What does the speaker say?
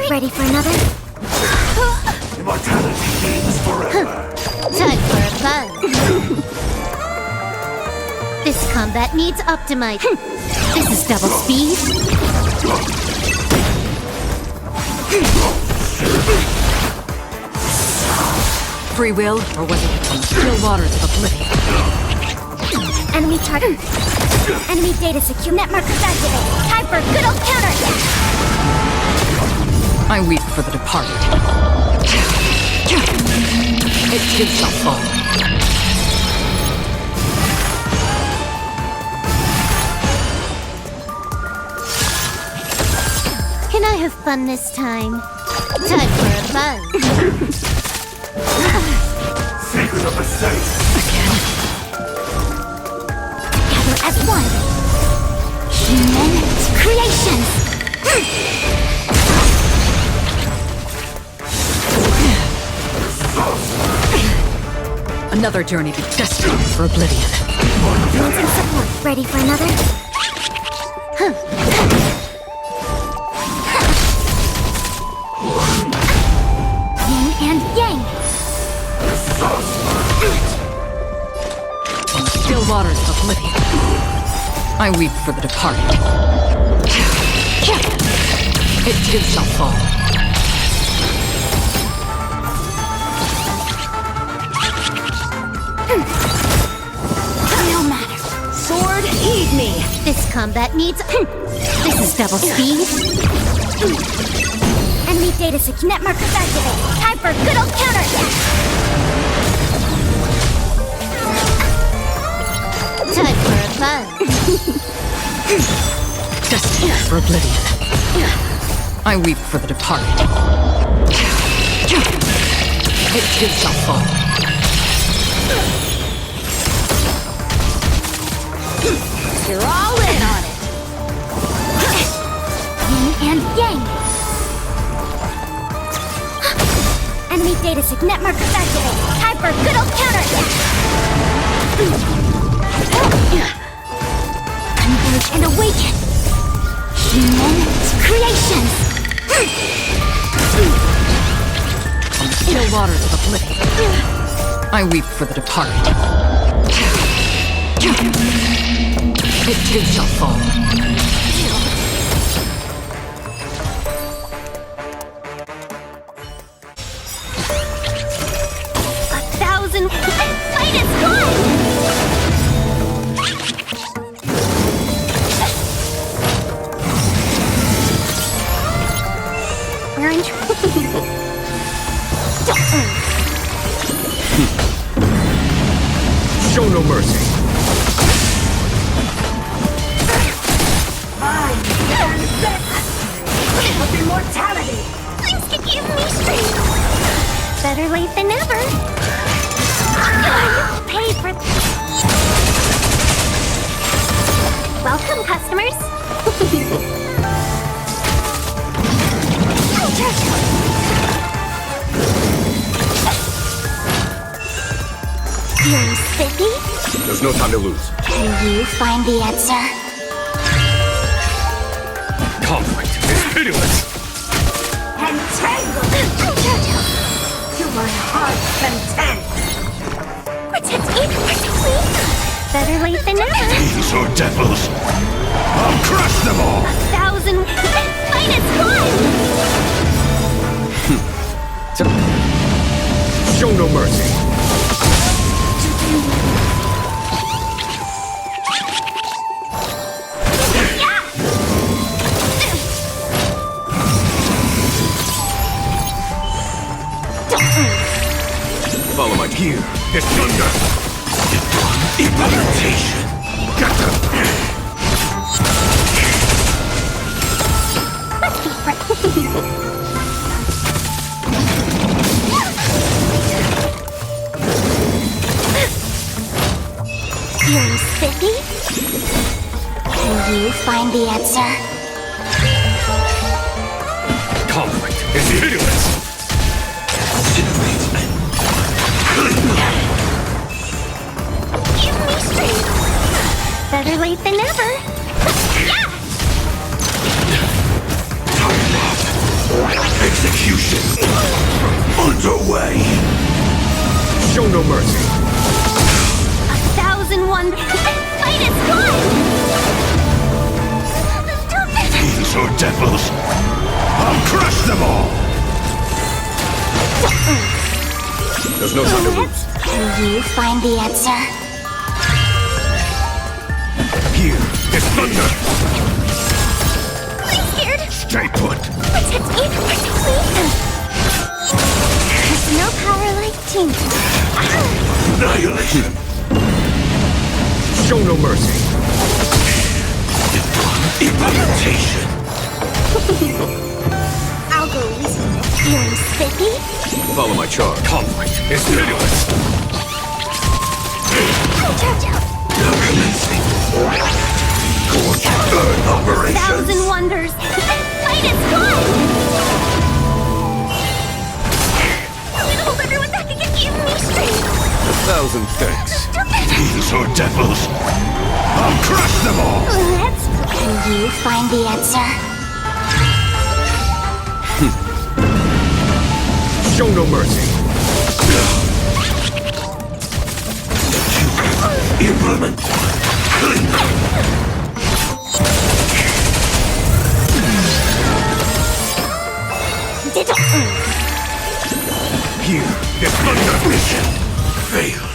Ready for another? Immortality reigns forever. Time for a fun. This combat needs optimizing. This is double speed. Free will, or was it the still waters of oblivion? Enemy target. Enemy data secure. Net markers activated. Time for a good old counterattack. I weep for the departed. It too shall fall. Can I have fun this time? Time for a fun. Secret of the safe. Together as one. Human creations. Another journey be destined for oblivion. Advancing support. Ready for another? Yin and yang. On the still waters of oblivion, I weep for the departed. It too shall fall. No matter. Sword, heed me. This combat needs. This is double speed. Enemy data secure. Net markers activated. Time for a good old counterattack. Time for a fun. Destined for oblivion. I weep for the departed. It too shall fall. You're all in on it. Yin and yang. Enemy data secure. Net markers activated. Time for a good old counterattack. Converge and awaken. Human creations. On the still waters of oblivion, I weep for the departed. It too shall fall. Fight is gone! We're in trouble. Show no mercy. Of immortality! Please give me strength! Better late than never. Pay for welcome, customers. Feeling spiffy? There's no time to lose. Can you find the answer? Conflict is pitiless. Entangled! To my heart's content! Protect me! Better late than never! These are devils. I'll crush them all. 1,000 fight is gone! Show no mercy. Follow my gear. It's thunder. Impartation. Get them. Let's be friends. Feeling spiffy? Can you find the answer? Conflict is pitiless. Give me strength. Better late than never. Yeah! Execution underway. Show no mercy. 1,001. Fight is gone! Stop it! These are devils. I'll crush them all. There's no time to lose. Can you find the answer? Here is thunder. I'm scared! Stay put. Protect me! Protect me! There's no power like Jing. Annihilation. Show no mercy. Implementation. I'll go easy. Feeling spiffy? Follow my charge. Conflict is pitiless. Charge out! Now commencing. Gorgeous burn operations. 1,000 wonders! Fight is gone! I'm gonna hold everyone back against you, me straight! 1,000 thanks. Stop it! These are devils. I'll crush them all. Let's... Can you find the answer? Show no mercy. Implement. Did Here is thunder. Mission failed.